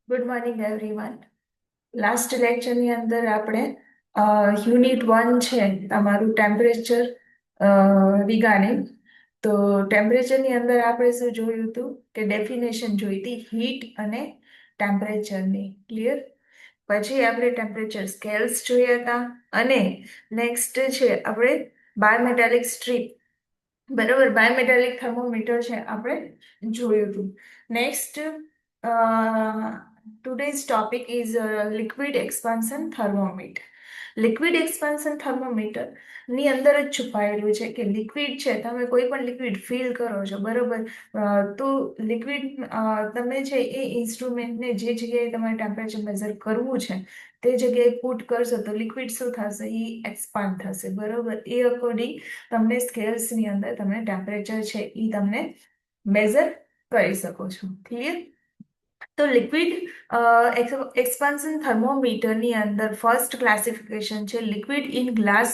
Good morning everyone. Last લેક્ચરની અંદર આપણે unit 1 છે તમારું ટેમ્પરેચર રિગાર્ડિંગ. તો ટેમ્પરેચરની અંદર આપણે શું જોયું હતું કે ડેફિનેશન જોઈ હતી હીટ અને ટેમ્પરેચરની. ક્લિયર? પછી આપણે ટેમ્પરેચર સ્કેલ્સ જોયા હતા અને નેક્સ્ટ છે આપણે બાયોમેટાલિક સ્ટ્રીપ. બરાબર, બાયોમેટાલિક થર્મોમીટર છે આપણે જોયું હતું. Next today's topic is liquid expansion thermometer. Liquid expansion thermometer ની અંદર જ છુપાયેલું છે કે લિક્વિડ છે, તમે કોઈ પણ લિક્વિડ ફીલ કરો છો, બરોબર. તો લિક્વિડ તમે છે એ ઇન્સ્ટ્રુમેન્ટને જે જગ્યાએ તમારે ટેમ્પરેચર મેઝર કરવું છે તે જગ્યાએ પુટ કરશો તો લિક્વિડ શું થશે, એ એક્સપાન્ડ થશે, બરોબર. એ અકોર્ડિંગ તમને સ્કેલ્સની અંદર તમને ટેમ્પરેચર છે એ તમને મેઝર કરી શકો છો. ક્લિયર? તો લિક્વિડ એક્સપાન્શન થર્મોમીટરની અંદર ફર્સ્ટ ક્લાસિફિકેશન છે લિક્વિડ ઇન ગ્લાસ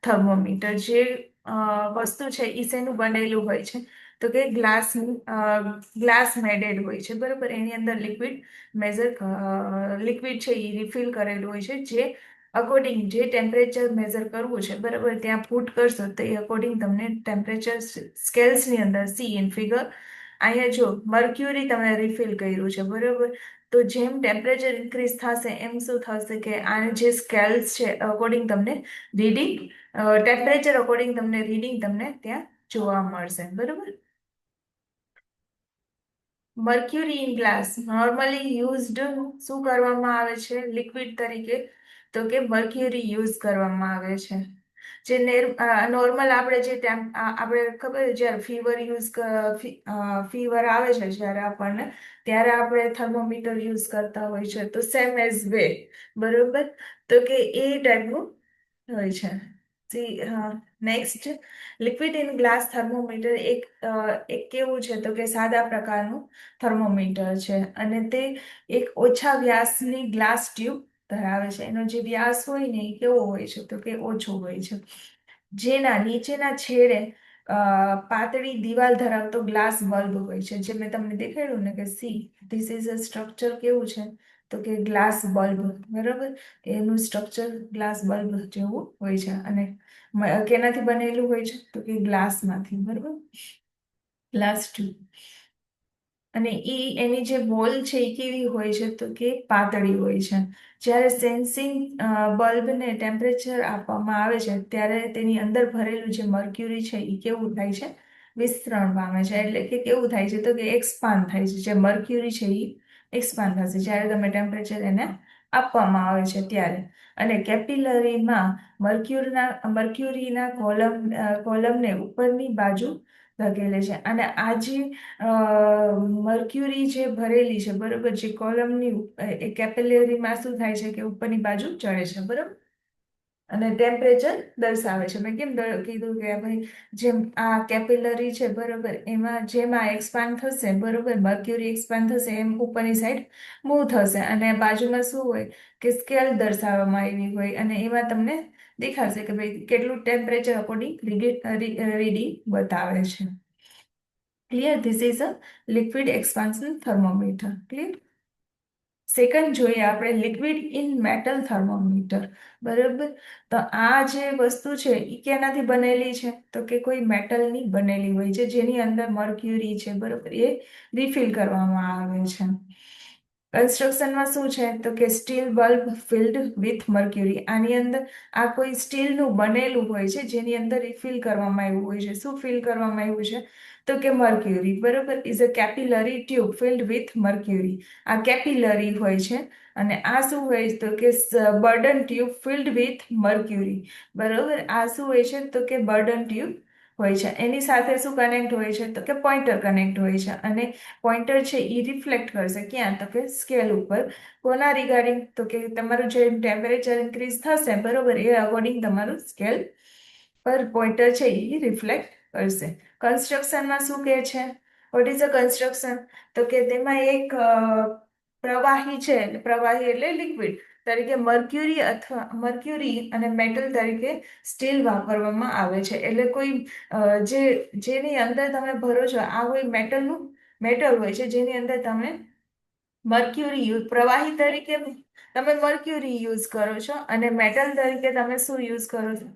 થર્મોમીટર. જે વસ્તુ છે એ શેનું બનેલું હોય છે તો કે ગ્લાસ મેડેડ હોય છે, બરોબર. એની અંદર લિક્વિડ છે એ રિફિલ કરેલું હોય છે, જે અકોર્ડિંગ જે ટેમ્પરેચર મેઝર કરવું છે, બરાબર, ત્યાં પુટ કરશો તો એ અકોર્ડિંગ તમને ટેમ્પરેચર સ્કેલ્સની અંદર સી ઇન ફિગર. અહીંયા જો મર્ક્યુરી તમે રિફિલ કર્યું છે, બરોબર. તો જેમ ટેમ્પરેચર ઇન્ક્રીઝ થશે એમ શું થશે કે આને જે સ્કેલ્સ છે અકોર્ડિંગ તમને રીડિંગ, ટેમ્પરેચર અકોર્ડિંગ તમને રીડિંગ તમને ત્યાં જોવા મળશે, બરોબર. Mercury in glass normally used શું કરવામાં આવે છે લિક્વિડ તરીકે, તો કે મર્ક્યુરી યુઝ કરવામાં આવે છે. જે નોર્મલ આપણે જે આપણે ખબર જ્યારે ફીવર આવે છે જ્યારે આપણને, ત્યારે આપણે થર્મોમીટર યુઝ કરતા હોય છે, તો સેમ એઝ વે, બરોબર. તો કે એ ટાઈપનું હોય છે. Next, liquid in glass thermometer એક કેવું છે તો કે સાદા પ્રકારનું થર્મોમીટર છે અને તે એક ઓછા વ્યાસની ગ્લાસ ટ્યુબ ધરાવે છે. એનો જે વ્યાસ હોય ને એ કેવો હોય છે તો કે ઓછો હોય છે, જેના નીચેના છેડે પાતળી દિવાલ ધરાવતો ગ્લાસ બલ્બ હોય છે. જે મેં તમને દેખાડ્યું ને કે see this is a structure કેવું છે તો કે ગ્લાસ બલ્બ, બરાબર. એનું સ્ટ્રક્ચર ગ્લાસ બલ્બ જેવું હોય છે અને કેનાથી બનેલું હોય છે તો કે ગ્લાસમાંથી, બરાબર, ગ્લાસ ટ્યુબ. અને એની જે વોલ છે એ કેવી હોય છે તો કે પાતળી હોય છે. જ્યારે સેન્સિંગ બલ્બને ટેમ્પરેચર આપવામાં આવે છે ત્યારે તેની અંદર ભરેલું જે મર્ક્યુરી છે એ કેવું થાય છે, વિસ્તરણ પામે છે. એટલે કે કેવું થાય છે તો કે એક્સપાન્ડ થાય છે. જે મર્ક્યુરી છે એ એક્સપાન્ડ થશે જ્યારે તમે ટેમ્પરેચર એને આપવામાં આવે છે ત્યારે. અને કેપિલરીમાં મર્ક્યુરીના કોલમને ઉપરની બાજુ ધકેલે છે અને આ જે મર્ક્યુરી જે ભરેલી છે, બરોબર, જે કોલમની એ કેપિલરીમાં શું થાય છે કે ઉપરની બાજુ ચડે છે, બરોબર, અને ટેમ્પરેચર દર્શાવે છે. મેં કેમ કીધું કે ભાઈ જેમ આ કેપિલરી છે, બરોબર, એમાં જેમ આ એક્સપાન્ડ થશે, બરોબર, મર્ક્યુરી એક્સપાન્ડ થશે એમ ઉપરની સાઈડ મૂવ થશે અને બાજુમાં શું હોય કે સ્કેલ દર્શાવવામાં આવી હોય અને એમાં તમને દેખાશે કે ભાઈ કેટલું ટેમ્પરેચર અકોર્ડિંગ રીડિંગ બતાવે છે. Clear? This is a liquid expansion thermometer. Clear? Second જોઈએ આપણે લિક્વિડ ઇન મેટલ થર્મોમીટર, બરાબર. તો આ જે વસ્તુ છે એ કેનાથી બનેલી છે તો કે કોઈ મેટલની બનેલી હોય છે જેની અંદર મર્ક્યુરી છે, બરોબર, એ રિફિલ કરવામાં આવે છે. કન્સ્ટ્રક્શનમાં શું છે તો કે steel bulb field with mercury. આની અંદર આ કોઈ સ્ટીલનું બનેલું હોય છે જેની અંદર રિફિલ કરવામાં આવ્યું હોય છે. શું ફિલ કરવામાં આવ્યું છે તો કે મર્ક્યુરી, બરોબર. Is a capillary tube filled with mercury. આ કેપિલરી હોય છે અને આ શું હોય તો કે Bourdon tube filled with mercury, બરોબર. આ શું હોય છે તો કે બર્ડન ટ્યુબ હોય છે. એની સાથે શું કનેક્ટ હોય છે તો કે પોઇન્ટર કનેક્ટ હોય છે અને પોઇન્ટર છે એ રિફ્લેક્ટ કરશે ક્યાં તો કે સ્કેલ ઉપર. કોના રિગાર્ડિંગ તો કે તમારું જે ટેમ્પરેચર ઇન્ક્રીઝ થશે, બરોબર, એ અકોર્ડિંગ તમારું સ્કેલ પર પોઇન્ટર છે એ રિફ્લેક્ટ કરશે. કન્સ્ટ્રક્શનમાં શું કહે છે, વોટ ઇઝ અ કન્સ્ટ્રક્શન તો કે તેમાં એક પ્રવાહી છે, પ્રવાહી એટલે લિક્વિડ તરીકે મર્ક્યુરી અને મેટલ તરીકે સ્ટીલ વાપરવામાં આવે છે. એટલે કોઈ જેની અંદર તમે ભરો છો આ કોઈ મેટલ હોય છે જેની અંદર તમે મર્ક્યુરી પ્રવાહી તરીકે તમે મર્ક્યુરી યુઝ કરો છો, અને મેટલ તરીકે તમે શું યુઝ કરો છો?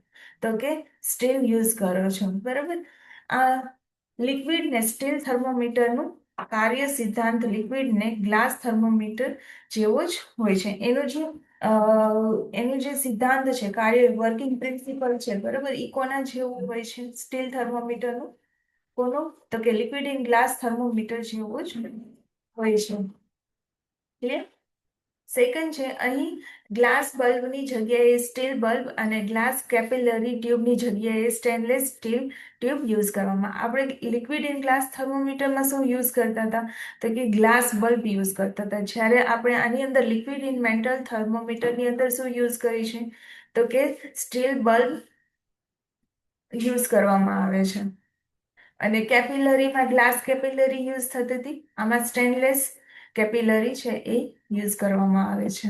તો કે સ્ટીલ યુઝ કરો છો, બરાબર. આ લિક્વિડ ને સ્ટીલ થર્મોમીટરનું કાર્ય સિદ્ધાંત લિક્વિડ ને ગ્લાસ થર્મોમીટર જેવો જ હોય છે. અ, એનું જે સિદ્ધાંત છે, કાર્ય વર્કિંગ પ્રિન્સિપલ છે, બરાબર, એ કોના જેવું હોય છે સ્ટીલ થર્મોમીટરનું? કોનું? તો કે લિક્વિડ ઇન ગ્લાસ થર્મોમીટર જેવું જ હોય છે. ક્લિયર? સેકન્ડ છે, અહીં ગ્લાસ બલ્બની જગ્યાએ સ્ટીલ બલ્બ અને ગ્લાસ કેપિલરી ટ્યુબની જગ્યાએ સ્ટેનલેસ સ્ટીલ ટ્યુબ યુઝ કરવામાં. આપણે લિક્વિડ ઇન ગ્લાસ થર્મોમીટરમાં શું યુઝ કરતા હતા? તો કે ગ્લાસ બલ્બ યુઝ કરતા હતા. જ્યારે આપણે આની અંદર લિક્વિડ ઇન મેટલ થર્મોમીટરની અંદર શું યુઝ કરી છે? તો કે સ્ટીલ બલ્બ યુઝ કરવામાં આવે છે. અને કેપિલરીમાં ગ્લાસ કેપિલરી યુઝ થતી હતી, આમાં સ્ટેનલેસ કેપિલરી છે એ યુઝ કરવામાં આવે છે,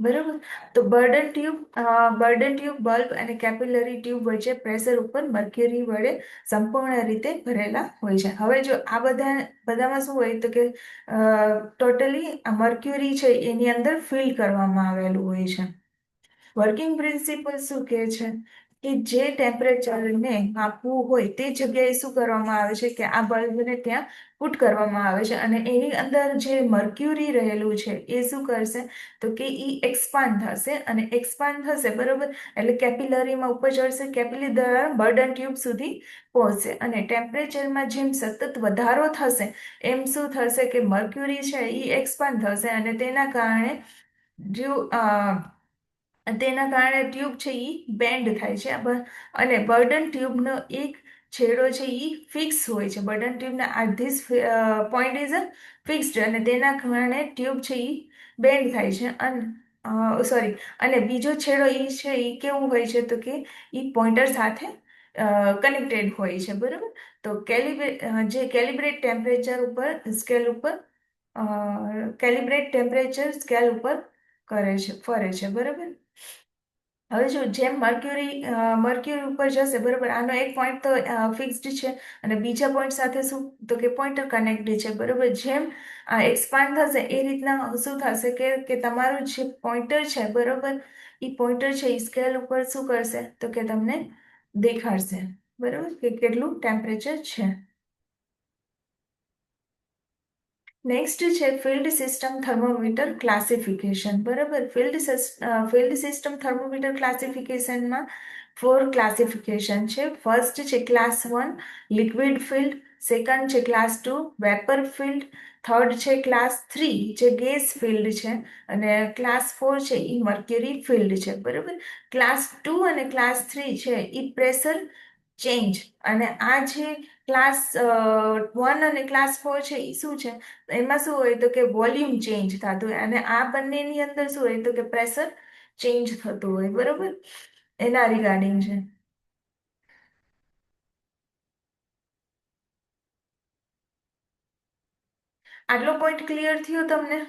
બરાબર. તો બર્ડન ટ્યુબ બલ્બ અને કેપિલરી ટ્યુબ વચ્ચે પ્રેશર ઉપર મર્ક્યુરી વડે સંપૂર્ણ રીતે ભરેલા હોય છે. હવે જો આ બધામાં શું હોય તો કે ટોટલી મર્ક્યુરી છે એની અંદર ફિલ કરવામાં આવેલું હોય છે. વર્કિંગ પ્રિન્સિપલ શું કહે છે કે જે ટેમ્પરેચરને માપવું હોય તે જગ્યાએ શું કરવામાં આવે છે કે આ બલ્બને ત્યાં પુટ કરવામાં આવે છે, અને એની અંદર જે મર્ક્યુરી રહેલું છે એ શું કરશે તો કે એ એક્સપાન્ડ થશે, અને એક્સપાન્ડ થશે, બરોબર, એટલે કેપિલરીમાં ઉપર ચડશે, કેપિલરી દ્વારા બર્ડન ટ્યુબ સુધી પહોંચશે, અને ટેમ્પરેચરમાં જેમ સતત વધારો થશે એમ શું થશે કે મર્ક્યુરી છે એ એક્સપાન્ડ થશે, અને જો તેના કારણે ટ્યુબ છે એ બેન્ડ થાય છે. અને બર્ડન ટ્યુબનો એક છેડો છે એ ફિક્સ હોય છે. બર્ડન ટ્યુબના આ ધીસ પોઈન્ટ ઇઝ ફિક્સ્ડ, અને તેના કારણે ટ્યુબ છે એ બેન્ડ થાય છે. અને બીજો છેડો એ છે એ કેવું હોય છે તો કે એ પોઈન્ટર સાથે કનેક્ટેડ હોય છે, બરાબર. તો કેલિબ્રેટ ટેમ્પરેચર ઉપર સ્કેલ ઉપર કેલિબ્રેટ ટેમ્પરેચર સ્કેલ ઉપર ફરે છે, બરાબર. હવે જો જેમ મર્ક્યુરી ઉપર જશે, બરોબર, આનો એક પોઈન્ટ તો ફિક્સ્ડ છે, અને બીજા પોઈન્ટ સાથે શું તો કે પોઈન્ટર કનેક્ટેડ છે, બરોબર. જેમ એક્સપાન્ડ થશે એ રીતના શું થશે કે તમારું જે પોઈન્ટર છે, બરોબર, એ પોઈન્ટર છે એ સ્કેલ ઉપર શું કરશે તો કે તમને દેખાડશે, બરોબર, કે કેટલું ટેમ્પરેચર છે. નેક્સ્ટ છે ફિલ્ડ સિસ્ટમ થર્મોમીટર ક્લાસિફિકેશન, બરાબર. ફિલ્ડ સિસ્ટમ થર્મોમીટર ક્લાસિફિકેશનમાં 4 ક્લાસિફિકેશન છે. ફર્સ્ટ છે ક્લાસ 1 લિક્વિડ ફિલ્ડ, સેકન્ડ છે ક્લાસ 2 વેપર ફિલ્ડ, થર્ડ છે ક્લાસ 3 જે ગેસ ફિલ્ડ છે, અને ક્લાસ 4 છે એ મર્ક્યુરી ફિલ્ડ છે, બરાબર. ક્લાસ 2 અને ક્લાસ 3 છે એ પ્રેશર ચેન્જ, અને આ જે ક્લાસ 1 અને ક્લાસ 4 છે એ શું છે, એમાં શું હોય તો કે વોલ્યુમ ચેન્જ થતું હોય, અને આ બંનેની અંદર શું હોય તો કે પ્રેશર ચેન્જ થતું હોય, બરોબર. એના રિગાર્ડિંગ છે. આટલો પોઈન્ટ ક્લિયર થયો તમને?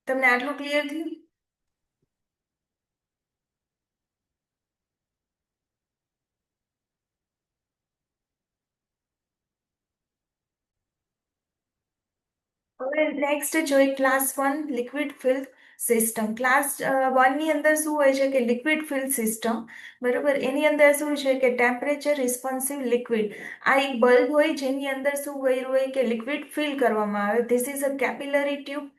તમને આટલું ક્લિયર થયું? હવે નેક્સ્ટ જોઈએ class 1 liquid fill system. Class 1 ની અંદર શું હોય છે કે લિક્વિડ ફિલ સિસ્ટમ, બરોબર. એની અંદર શું છે કે ટેમ્પરેચર રિસ્પોન્સિવ લિક્વિડ, આ એક બલ્બ હોય જેની અંદર શું હોય કે લિક્વિડ ફિલ કરવામાં આવે. This is a capillary tube.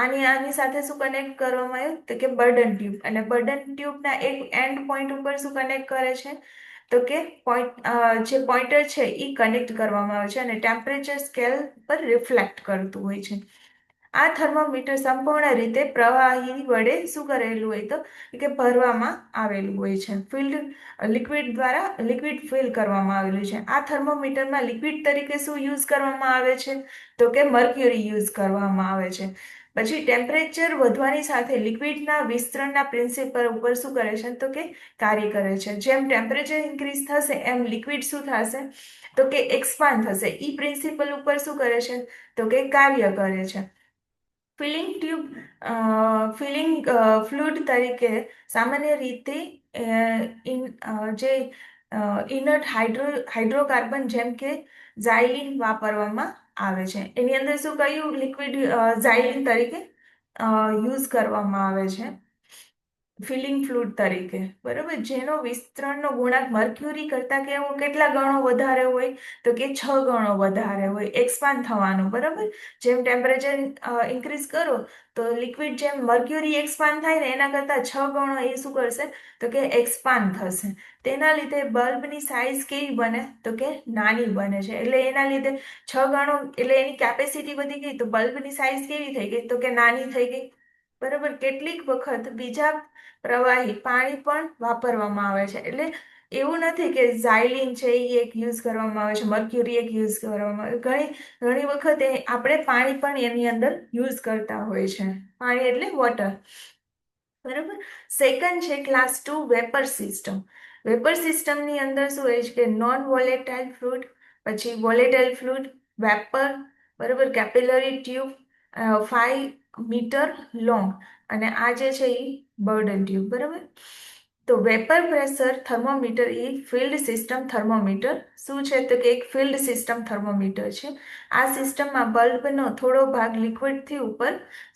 આની સાથે શું કનેક્ટ કરવામાં આવ્યું તો કે બર્ડન ટ્યુબ, અને બર્ડન ટ્યુબના એક એન્ડ પોઈન્ટ ઉપર શું કનેક્ટ કરે છે તો કે જે પોઈન્ટર છે એ કનેક્ટ કરવામાં આવે છે, અને ટેમ્પરેચર સ્કેલ પર રિફ્લેક્ટ કરતું હોય છે. આ થર્મોમીટર સંપૂર્ણ રીતે પ્રવાહી વડે શું કરેલું હોય તો કે ભરવામાં આવેલું હોય છે. લિક્વિડ દ્વારા લિક્વિડ ફિલ કરવામાં આવેલું છે. આ થર્મોમીટરમાં લિક્વિડ તરીકે શું યુઝ કરવામાં આવે છે તો કે મર્ક્યુરી યુઝ કરવામાં આવે છે. પછી ટેમ્પરેચર વધવાની સાથે લિક્વિડના વિસ્તરણના પ્રિન્સિપલ ઉપર શું કરે છે તો કે કાર્ય કરે છે. જેમ ટેમ્પરેચર ઇન્ક્રીઝ થશે એમ લિક્વિડ શું થશે તો કે એક્સપાન્ડ થશે. ઈ પ્રિન્સિપલ ઉપર શું કરે છે તો કે કાર્ય કરે છે. ફિલિંગ ટ્યુબ ફિલિંગ ફ્લુઇડ તરીકે સામાન્ય રીતે જે ઇનર્ટ હાઇડ્રોકાર્બન જેમ કે ઝાઇલિન વાપરવામાં આવે છે. એની અંદર શું કયું લિક્વિડ ઝાઇલિન તરીકે યુઝ કરવામાં આવે છે ફિલિંગ ફ્લુઇડ તરીકે, બરોબર, જેનો વિસ્તરણનો ગુણાંક મર્ક્યુરી કરતા કેવો કેટલા ગણો વધારે હોય, તો કે 6 ગણો વધારે હોય, એક્સપાન્ડ થવાનું, બરોબર. જેમ ટેમ્પરેચર ઇન્ક્રીઝ કરો તો લિક્વિડ જેમ મર્ક્યુરી એક્સપાન્ડ થાય ને એના કરતા 6 ગણો એ શું કરશે, તો કે એક્સપાન્ડ થશે. તેના લીધે બલ્બની સાઇઝ કેવી બને, તો કે નાની બને છે. એટલે એના લીધે 6 ગણો એટલે એની કેપેસિટી વધી ગઈ તો બલ્બની સાઇઝ કેવી થઈ ગઈ, તો કે નાની થઈ ગઈ, બરોબર. કેટલીક વખત બીજા પ્રવાહી પાણી પણ વાપરવામાં આવે છે. એટલે એવું નથી કે ઝાઇલિન છે એ એક યુઝ કરવામાં આવે છે, મર્ક્યુરી એક યુઝ કરવામાં આવે, ઘણી ઘણી વખત આપણે પાણી પણ એની અંદર યુઝ કરતા હોય છે. પાણી એટલે વોટર, બરાબર. સેકન્ડ છે ક્લાસ 2 વેપર સિસ્ટમ. વેપર સિસ્ટમની અંદર શું હોય છે કે નોન વોલેટાઇલ ફ્લુઇડ, પછી વોલેટાઇલ ફ્લુઇડ, વેપર, બરાબર, કેપિલરી ટ્યુબ, 5 મીટર લોંગ, અને આ જે છે એ બર્ડન ટ્યુબ, બરાબર. તો વેપર પ્રેશર થર્મોમીટર એ ફિલ્ડ સિસ્ટમ થર્મોમીટર શું છે, તો કે એક ફિલ્ડ સિસ્ટમ થર્મોમીટર છે. આ સિસ્ટમમાં બલ્બનો થોડો ભાગ લિક્વિડથી ઉપર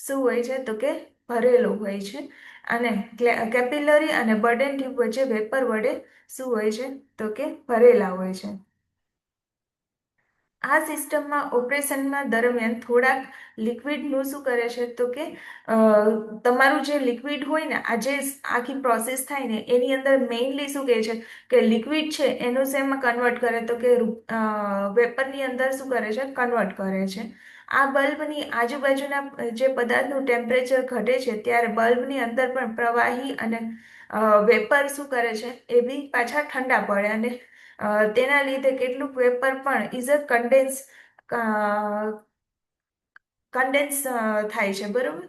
શું હોય છે, તો કે ભરેલો હોય છે, અને કેપિલરી અને બર્ડન ટ્યુબ વચ્ચે વેપર વડે શું હોય છે, તો કે ભરેલા હોય છે. આ સિસ્ટમમાં ઓપરેશનમાં દરમિયાન થોડાક લિક્વિડનું શું કરે છે, તો કે તમારું જે લિક્વિડ હોય ને, આ જે આખી પ્રોસેસ થાય ને એની અંદર મેઇનલી શું કહે છે કે લિક્વિડ છે એનું શેમાં કન્વર્ટ કરે, તો કે વેપરની અંદર શું કરે છે, કન્વર્ટ કરે છે. આ બલ્બની આજુબાજુના જે પદાર્થનું ટેમ્પરેચર ઘટે છે ત્યારે બલ્બની અંદર પણ પ્રવાહી અને વેપર શું કરે છે, એ બી પાછા ઠંડા પડે, અને તેના લીધે કેટલુંક વેપર પણ ઇઝ અ કન્ડેન્સ થાય છે, બરોબર.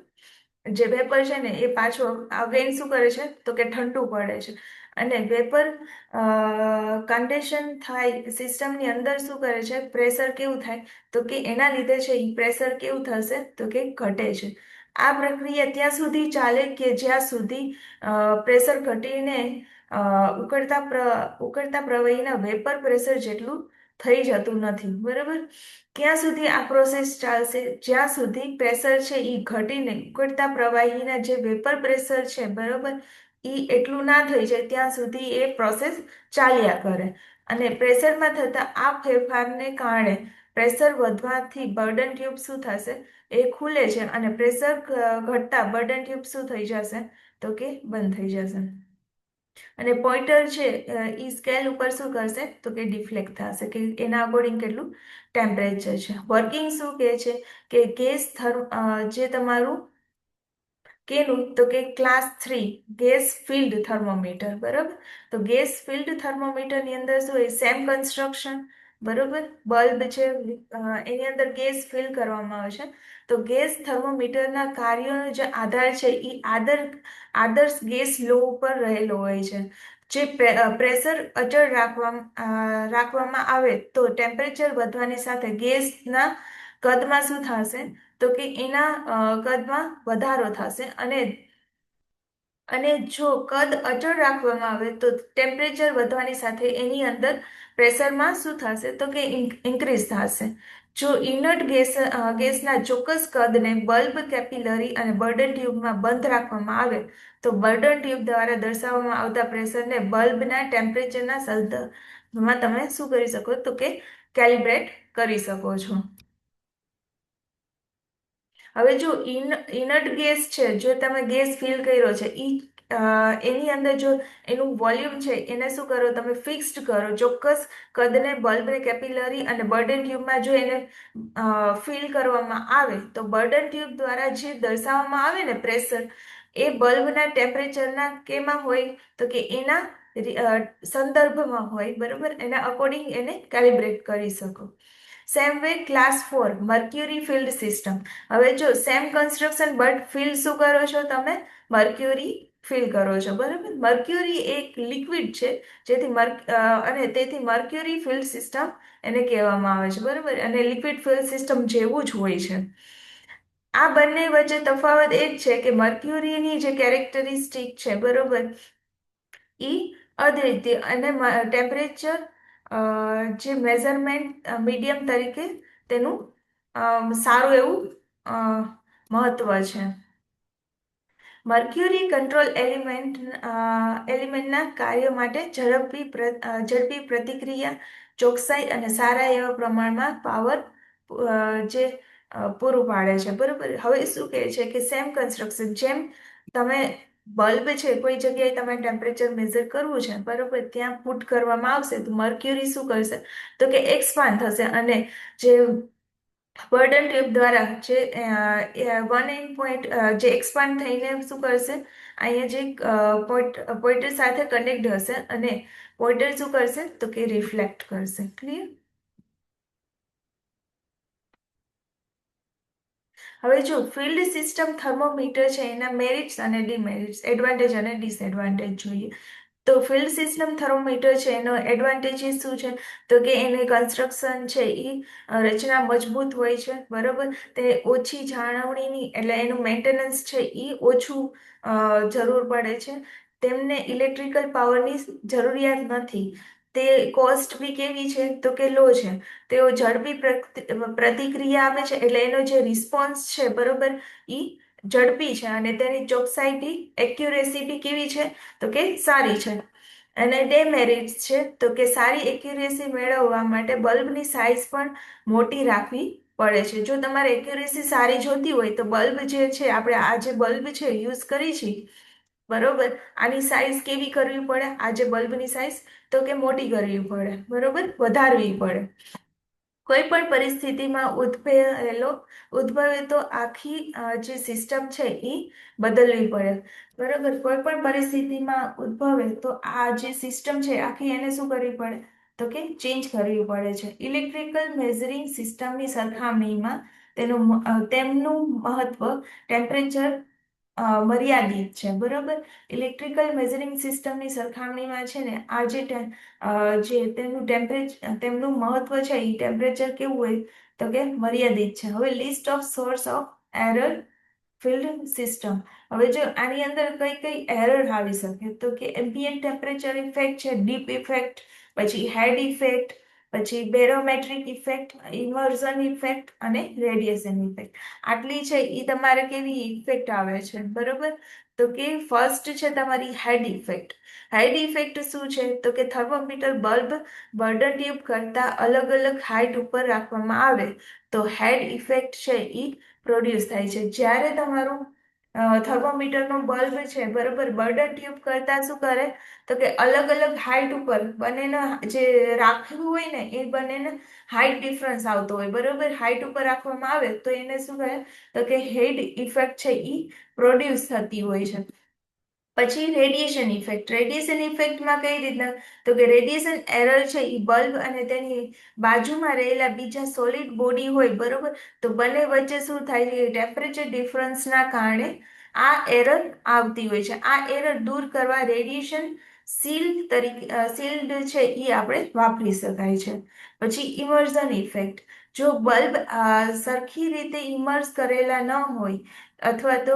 જે વેપર છે ને એ પાછો અગેન શું કરે છે, તો કે ઠંડુ પડે છે, અને વેપર કન્ડેન્સેશન થાય સિસ્ટમની અંદર શું કરે છે, પ્રેશર કેવું થાય, તો કે એના લીધે છે એ પ્રેશર કેવું થશે, તો કે ઘટે છે. આ પ્રક્રિયા ત્યાં સુધી ચાલે કે જ્યાં સુધી પ્રેશર ઘટીને ઉકળતા પ્રવાહીના વેપર પ્રેશર જેટલું થઈ જતું નથી, બરાબર. ક્યાં સુધી આ પ્રોસેસ ચાલશે, જ્યાં સુધી પ્રેશર છે એ ઘટીને ઉકળતા પ્રવાહીના જે વેપર પ્રેશર છે, બરાબર, એ એટલું ના થઈ જાય ત્યાં સુધી એ પ્રોસેસ ચાલ્યા કરે. અને પ્રેશરમાં થતા આ ફેરફારને કારણે પ્રેશર વધવાથી બર્ડન ટ્યુબ શું થશે, એ ખુલે છે, અને પ્રેશર ઘટતા બર્ડન ટ્યુબ શું થઈ જશે, તો કે બંધ થઈ જશે. અને પોઇન્ટર છે એ સ્કેલ ઉપર શું કરશે, તો કે ડિફ્લેક્ટ થશે, કે એના અકોર્ડિંગ કેટલું ટેમ્પરેચર છે. વર્કિંગ શું કહે છે કે જે તમારું કેનું, તો કે ક્લાસ 3 ગેસ ફિલ્ડ થર્મોમીટર, બરોબર. તો ગેસ ફિલ્ડ થર્મોમીટરની અંદર શું હોય, સેમ કન્સ્ટ્રક્શન, બરોબર. બલ્બ છે એની અંદર ગેસ ફિલ કરવામાં આવે છે. તો ગેસ થર્મોમીટરના કાર્યોનો જે આધાર છે એ આદર્શ ગેસ લો ઉપર રહેલો હોય છે. જે પ્રેશર અચળ રાખવામાં આવે તો ટેમ્પરેચર વધવાની સાથે ગેસના કદમાં શું થશે, તો કે એના કદમાં વધારો થશે, અને જો કદ અચળ રાખવામાં આવે તો ટેમ્પરેચર વધવાની સાથે એની અંદર પ્રેશરમાં શું થશે, તો કે ઇન્ક્રીઝ થશે. જો ઇનર્ટ ગેસના ચોક્કસ કદને બલ્બ કેપિલરી અને બર્ડન ટ્યુબમાં બંધ રાખવામાં આવે તો બર્ડન ટ્યુબ દ્વારા દર્શાવવામાં આવતા પ્રેશરને બલ્બના ટેમ્પરેચરના સંદર્ભમાં તમે શું કરી શકો, તો કે કેલિબ્રેટ કરી શકો છો. હવે જો ઇનર્ટ ગેસ છે, જો તમે ગેસ ફિલ કર્યો છે એની અંદર જો એનું વોલ્યુમ છે એને શું કરો, તમે ફિક્સ્ડ કરો, ચોક્કસ કદને બલ્બને કેપિલરી અને બર્ડન ટ્યુબમાં જો એને ફિલ કરવામાં આવે તો બર્ડન ટ્યુબ દ્વારા જે દર્શાવવામાં આવે ને પ્રેશર એ બલ્બના ટેમ્પરેચરના કેમાં હોય, તો કે એના સંદર્ભમાં હોય, બરોબર. એના અકોર્ડિંગ એને કેલિબ્રેટ કરી શકો. Same way class 4 mercury filled system. હવે જો સેમ કન્સ્ટ્રક્શન બટ ફિલ શું કરો છો, તમે મર્ક્યુરી ફિલ કરો છો, બરાબર. મર્ક્યુરી એક લિક્વિડ છે અને તેથી મર્ક્યુરી ફિલ્ડ સિસ્ટમ એને કહેવામાં આવે છે, બરાબર. અને લિક્વિડ ફિલ્ડ સિસ્ટમ જેવું જ હોય છે. આ બંને વચ્ચે તફાવત એ જ છે કે મર્ક્યુરીની જે કેરેક્ટરિસ્ટિક છે બરોબર, ઈ અદ્વિતીય અને ટેમ્પરેચર જે મેઝરમેન્ટ મીડિયમ તરીકે તેનું સારું એવું અ, મહત્વ છે. મર્ક્યુરી કંટ્રોલ એલિમેન્ટના કાર્ય માટે ઝડપી પ્રતિક્રિયા, ચોકસાઈ અને સારા એવા પ્રમાણમાં પાવર જે પૂરું પાડે છે બરોબર. હવે શું કહે છે કે સેમ કન્સ્ટ્રક્શન, જેમ તમે બલ્બ છે કોઈ જગ્યાએ તમારે ટેમ્પરેચર મેઝર કરવું છે બરોબર, ત્યાં પુટ કરવામાં આવશે તો મર્ક્યુરી શું કરશે તો કે એક્સપાન્ડ થશે અને જે બર્ડન ટ્યુબ દ્વારા જે 1 જે એક્સપાન્ડ થઈને શું કરશે, અહીંયા જે પોઇન્ટર સાથે કનેક્ટ હશે અને પોઇન્ટર શું કરશે તો કે રિફ્લેક્ટ કરશે. ક્લિયર? હવે જો ફિલ્ડ સિસ્ટમ થર્મોમીટર છે એના મેરિટ્સ અને ડિમેરિટ્સ, એડવાન્ટેજ અને ડિસએડવાન્ટેજ જોઈએ. તો ફિલ્ડ સિસ્ટમ થર્મોમીટર છે એનો એડવાન્ટેજીસ શું છે તો કે એની કન્સ્ટ્રક્શન છે એ રચના મજબૂત હોય છે બરોબર, તે ઓછી જાળવણીની એટલે એનું મેન્ટેનન્સ છે એ ઓછું જરૂર પડે છે, તેમને ઇલેક્ટ્રિકલ પાવરની જરૂરિયાત નથી, તે કોસ્ટ બી કેવી છે તો કે લો છે, તેઓ ઝડપી પ્રતિક્રિયા આપે છે એટલે એનો જે રિસ્પોન્સ છે બરોબર એ ઝડપી છે અને તેની ચોકસાઈ બી એક્યુરેસી બી કેવી છે તો કે સારી છે. અને ડેમેરિટ્સ છે તો કે સારી એક્યુરેસી મેળવવા માટે બલ્બની સાઇઝ પણ મોટી રાખવી પડે છે. જો તમારે એક્યુરેસી સારી જોતી હોય તો બલ્બ જે છે આપણે આ જે બલ્બ છે યુઝ કરી છે બરોબર, આની સાઇઝ કેવી કરવી પડે, આ જે બલ્બની સાઇઝ તો કે મોટી કરવી પડે બરોબર, વધારવી પડે. કોઈ પણ પરિસ્થિતિમાં ઉદ્ભવે તો આખી જે સિસ્ટમ છે એ બદલવી પડે બરોબર. કોઈ પણ પરિસ્થિતિમાં ઉદ્ભવે તો આ જે સિસ્ટમ છે આખી એને શું કરવી પડે તો કે ચેન્જ કરવી પડે છે. ઇલેક્ટ્રિકલ મેઝરિંગ સિસ્ટમની સરખામણીમાં તેમનું મહત્વ ટેમ્પરેચર મર્યાદિત છે બરોબર. ઇલેક્ટ્રિકલ મેઝરિંગ સિસ્ટમની સરખામણીમાં છે ને આ જે તેમનું મહત્વ છે એ ટેમ્પરેચર કેવું હોય તો કે મર્યાદિત છે. હવે list of source of error field system. હવે જો આની અંદર કઈ કઈ એરર આવી શકે તો કે એમ્બિયન્ટ ટેમ્પરેચર ઇફેક્ટ છે, ડીપ ઇફેક્ટ, પછી હેડ ઇફેક્ટ, પછી બેરોમેટ્રિક ઇફેક્ટ, ઇમર્ઝન ઇફેક્ટ અને રેડિયેશન ઇફેક્ટ. આટલી છે એ તમારે કેવી ઇફેક્ટ આવે છે બરોબર. તો કે ફર્સ્ટ છે તમારી હેડ ઇફેક્ટ. હેડ ઇફેક્ટ શું છે તો કે થર્મોમીટર બલ્બ બર્ડન ટ્યુબ કરતા અલગ અલગ હાઇટ ઉપર રાખવામાં આવે તો હેડ ઇફેક્ટ છે એ પ્રોડ્યુસ થાય છે. જ્યારે તમારું થર્મોમીટરનો બલ્બ છે બરોબર બર્ડન ટ્યુબ કરતા શું કરે તો કે અલગ અલગ હાઇટ ઉપર બંનેના જે રાખ્યું હોય ને એ બંનેને હાઇટ ડિફરન્સ આવતો હોય બરોબર, હાઇટ ઉપર રાખવામાં આવે તો એને શું કહે તો કે હેડ ઇફેક્ટ છે એ પ્રોડ્યુસ થતી હોય છે. પછી રેડિયેશન ઇફેક્ટ. રેડિયેશન ઇફેક્ટમાં કઈ રીતના તો કે રેડિયેશન એરર છે એ બલ્બ અને તેની બાજુમાં રહેલા બીજા સોલિડ બોડી હોય બરોબર, તો બંને વચ્ચે શું થાય છે ટેમ્પરેચર ડિફરન્સના કારણે આ એરર આવતી હોય છે. આ એરર દૂર કરવા રેડિયેશન શિલ્ડ છે એ આપણે વાપરી શકાય છે. પછી ઇમર્ઝન ઇફેક્ટ. જો બલ્બ સરખી રીતે ઇમર્સ કરેલા ન હોય અથવા તો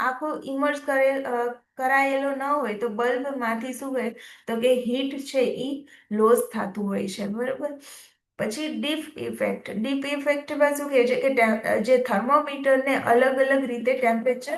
આખો ઇમર્સ કરાયેલો ન હોય તો બલ્બમાંથી શું હોય તો કે હીટ છે એ લોસ થતું હોય છે બરોબર. પછી ડીપ ઇફેક્ટ. ડીપ ઇફેક્ટમાં શું કહે છે કે જે થર્મોમીટરને અલગ અલગ રીતે ટેમ્પરેચર